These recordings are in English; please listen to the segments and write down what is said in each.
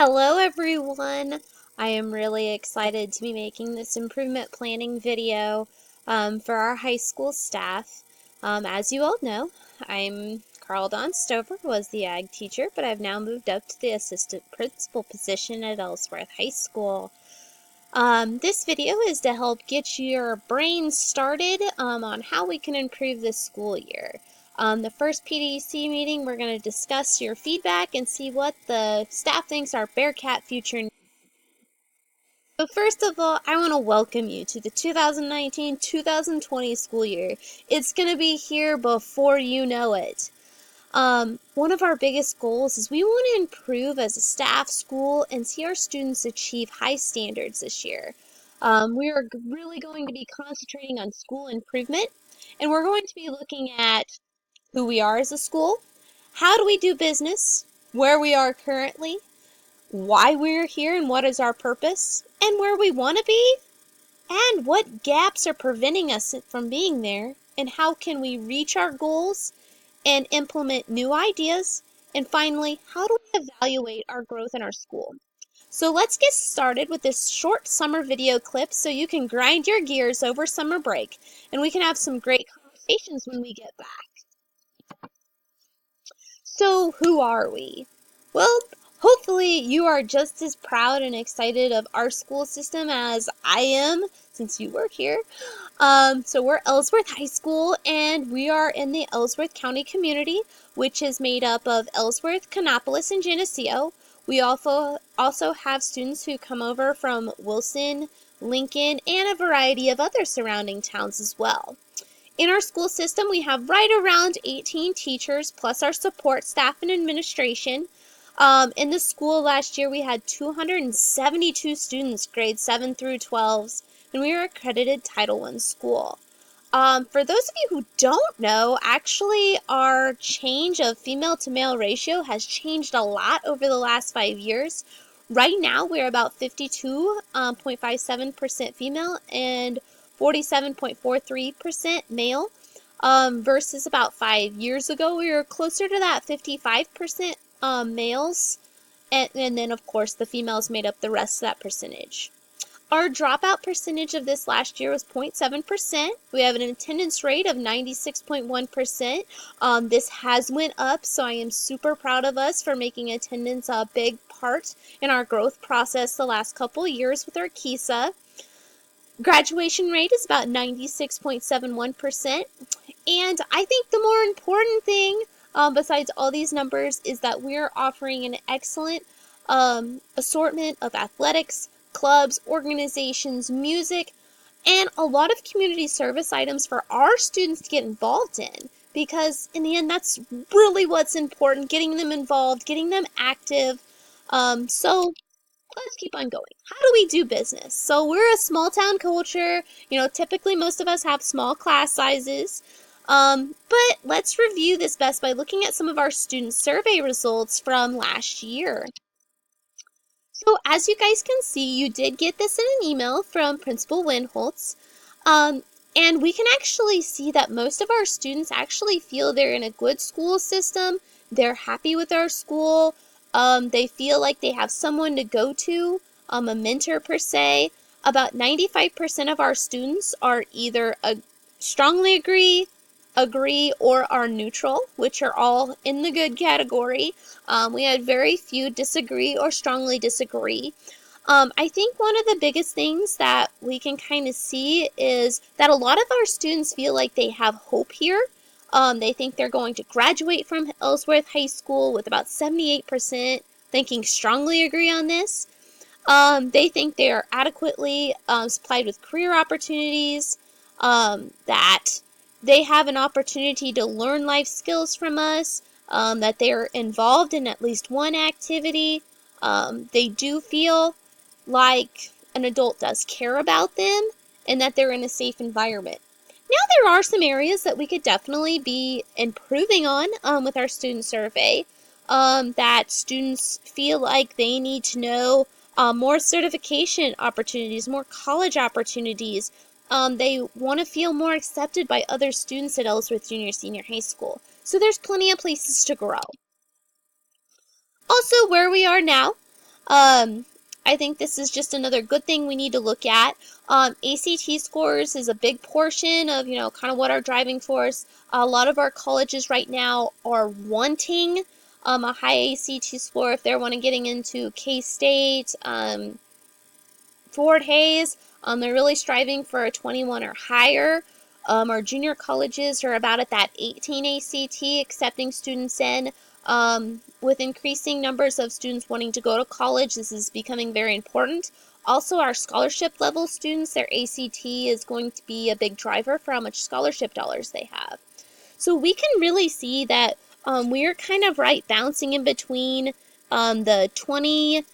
Hello everyone! I am really excited to be making this improvement planning video for our high school staff. As you all know, I'm Carl Don Stover, was the ag teacher, but I've now moved up to the assistant principal position at Ellsworth High School. This video is to help get your brain started on how we can improve this school year. The first PDC meeting, we're going to discuss your feedback and see what the staff thinks our Bearcat future needs. So first of all, I want to welcome you to the 2019-2020 school year. It's going to be here before you know it. One of our biggest goals is we want to improve as a staff, school, and see our students achieve high standards this year. We are really going to be concentrating on school improvement, and we're going to be looking at who we are as a school, how do we do business, where we are currently, why we're here and what is our purpose, and where we want to be, and what gaps are preventing us from being there, and how can we reach our goals and implement new ideas, and finally, how do we evaluate our growth in our school? So let's get started with this short summer video clip so you can grind your gears over summer break, and we can have some great conversations when we get back. So who are we? Well, hopefully you are just as proud and excited of our school system as I am, since you work here. So we're Ellsworth High School, and we are in the Ellsworth County community, which is made up of Ellsworth, Kannapolis, and Geneseo. We also have students who come over from Wilson, Lincoln, and a variety of other surrounding towns as well. In our school system, we have right around 18 teachers, plus our support staff and administration. In the school last year, we had 272 students, grades 7 through 12s, and we are accredited Title I school. For those of you who don't know, actually our change of female to male ratio has changed a lot over the last 5 years. Right now, we're about 52.57% female and 47.43% male, versus about 5 years ago, we were closer to that 55% males, and then of course the females made up the rest of that percentage. Our dropout percentage of this last year was 0.7%. We have an attendance rate of 96.1%. This has went up, so I am super proud of us for making attendance a big part in our growth process the last couple years with our KESA. Graduation rate is about 96.71%. And I think the more important thing, besides all these numbers, is that we're offering an excellent assortment of athletics, clubs, organizations, music, and a lot of community service items for our students to get involved in. Because in the end, that's really what's important, getting them involved, getting them active. So let's keep on going. How do we do business? So we're a small town culture. Typically most of us have small class sizes. But let's review this best by looking at some of our student survey results from last year. So as you guys can see, you did get this in an email from Principal Winholtz. And we can actually see that most of our students actually feel they're in a good school system. They're happy with our school. They feel like they have someone to go to, a mentor per se. About 95% of our students are either strongly agree, or are neutral, which are all in the good category. We had very few disagree or strongly disagree. I think one of the biggest things that we can kind of see is that a lot of our students feel like they have hope here. They think they're going to graduate from Ellsworth High School with about 78% thinking strongly agree on this. They think they are adequately supplied with career opportunities, that they have an opportunity to learn life skills from us, that they're involved in at least one activity. They do feel like an adult does care about them and that they're in a safe environment. Now, there are some areas that we could definitely be improving on with our student survey, that students feel like they need to know more certification opportunities, more college opportunities. They want to feel more accepted by other students at Ellsworth Junior Senior High School. So there's plenty of places to grow. Also, where we are now, I think this is just another good thing we need to look at. ACT scores is a big portion of, kind of what our driving force. A lot of our colleges right now are wanting a high ACT score if they're wanting getting into K-State, Fort Hays. They're really striving for a 21 or higher. Our junior colleges are about at that 18 ACT, accepting students in. With increasing numbers of students wanting to go to college, this is becoming very important. Also, our scholarship level students, their ACT is going to be a big driver for how much scholarship dollars they have. So we can really see that we're kind of bouncing in between the 20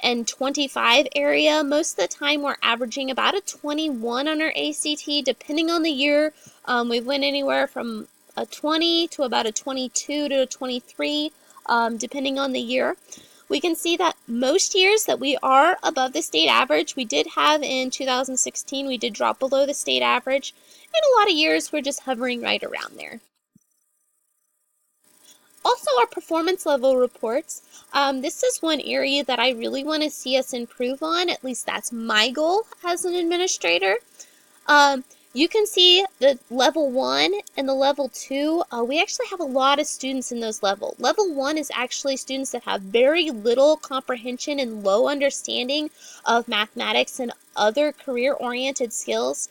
and 25 area. Most of the time we're averaging about a 21 on our ACT, depending on the year. We've went anywhere from a 20 to about a 22 to a 23, depending on the year. We can see that most years that we are above the state average. We did have in 2016, we did drop below the state average. And a lot of years we're just hovering right around there. Also, our performance level reports. This is one area that I really want to see us improve on. At least that's my goal as an administrator. You can see the level 1 and the level 2. We actually have a lot of students in those levels. Level 1 is actually students that have very little comprehension and low understanding of mathematics and other career-oriented skills.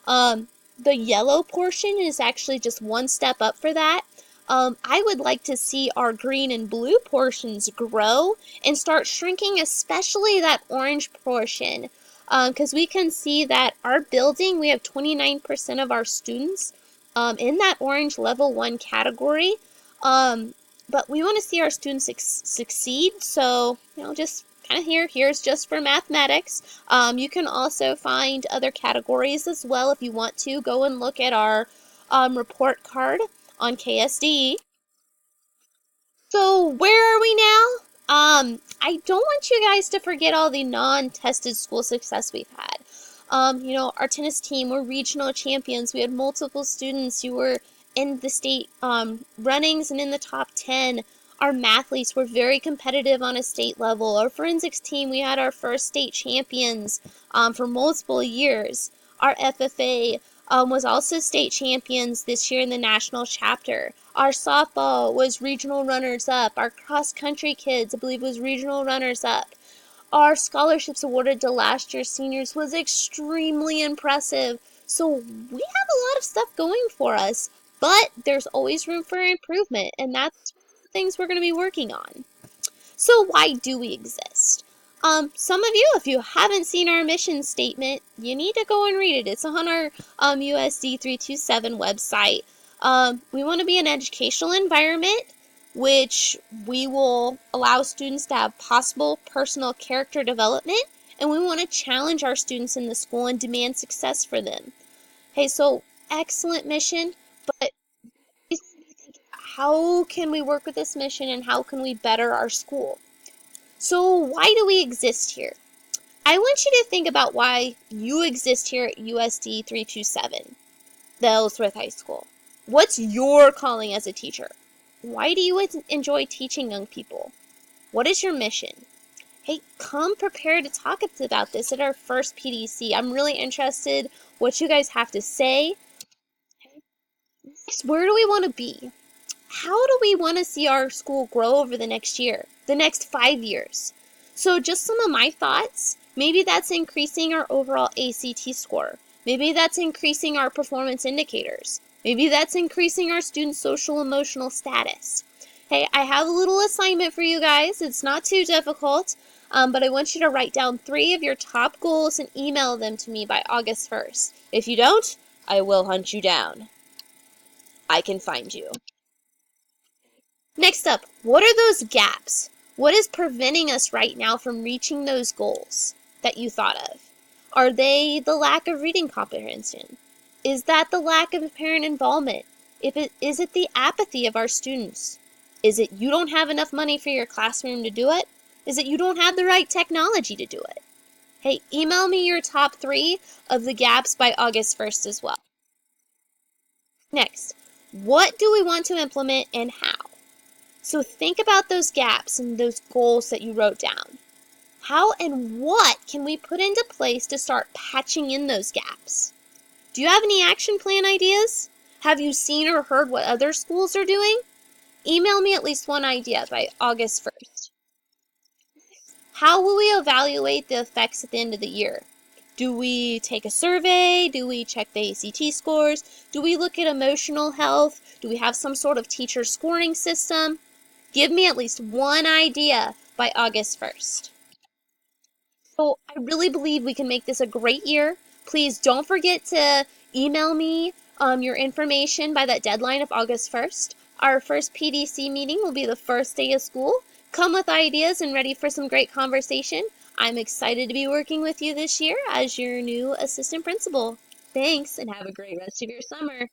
The yellow portion is actually just one step up for that. I would like to see our green and blue portions grow and start shrinking, especially that orange portion, because we can see that our building, we have 29% of our students in that orange level 1 category, but we want to see our students succeed, so, just kind of here's just for mathematics. You can also find other categories as well if you want to. Go and look at our report card on KSDE. So where are we now? I don't want you guys to forget all the non-tested school success we've had. Our tennis team, we're regional champions. We had multiple students who were in the state runnings and in the top 10. Our mathletes were very competitive on a state level. Our forensics team, we had our first state champions for multiple years. Our FFA was also state champions this year in the national chapter. Our softball was regional runners-up. Our cross-country kids, I believe, was regional runners-up. Our scholarships awarded to last year's seniors was extremely impressive. So we have a lot of stuff going for us, but there's always room for improvement, and that's the things we're going to be working on. So why do we exist? Some of you, if you haven't seen our mission statement, you need to go and read it. It's on our USD 327 website. We want to be an educational environment which we will allow students to have possible personal character development, and we want to challenge our students in the school and demand success for them. Hey, so excellent mission, but how can we work with this mission and how can we better our school? So why do we exist here? I want you to think about why you exist here at USD 327, the Ellsworth High School. What's your calling as a teacher? Why do you enjoy teaching young people? What is your mission? Hey, come prepared to talk about this at our first PDC. I'm really interested what you guys have to say. Next, where do we want to be? How do we want to see our school grow over the next year, the next 5 years? So just some of my thoughts. Maybe that's increasing our overall ACT score. Maybe that's increasing our performance indicators. Maybe that's increasing our student social emotional status. Hey, I have a little assignment for you guys. It's not too difficult, but I want you to write down 3 of your top goals and email them to me by August 1st. If you don't, I will hunt you down. I can find you. Next up, what are those gaps? What is preventing us right now from reaching those goals that you thought of? Are they the lack of reading comprehension? Is that the lack of parent involvement? Is it the apathy of our students? Is it you don't have enough money for your classroom to do it? Is it you don't have the right technology to do it? Hey, email me your top 3 of the gaps by August 1st as well. Next, what do we want to implement and how? So think about those gaps and those goals that you wrote down. How and what can we put into place to start patching in those gaps? Do you have any action plan ideas? Have you seen or heard what other schools are doing? Email me at least one idea by August 1st. How will we evaluate the effects at the end of the year? Do we take a survey? Do we check the ACT scores? Do we look at emotional health? Do we have some sort of teacher scoring system? Give me at least one idea by August 1st. So I really believe we can make this a great year. Please don't forget to email me your information by that deadline of August 1st. Our first PDC meeting will be the first day of school. Come with ideas and ready for some great conversation. I'm excited to be working with you this year as your new assistant principal. Thanks, and have a great rest of your summer.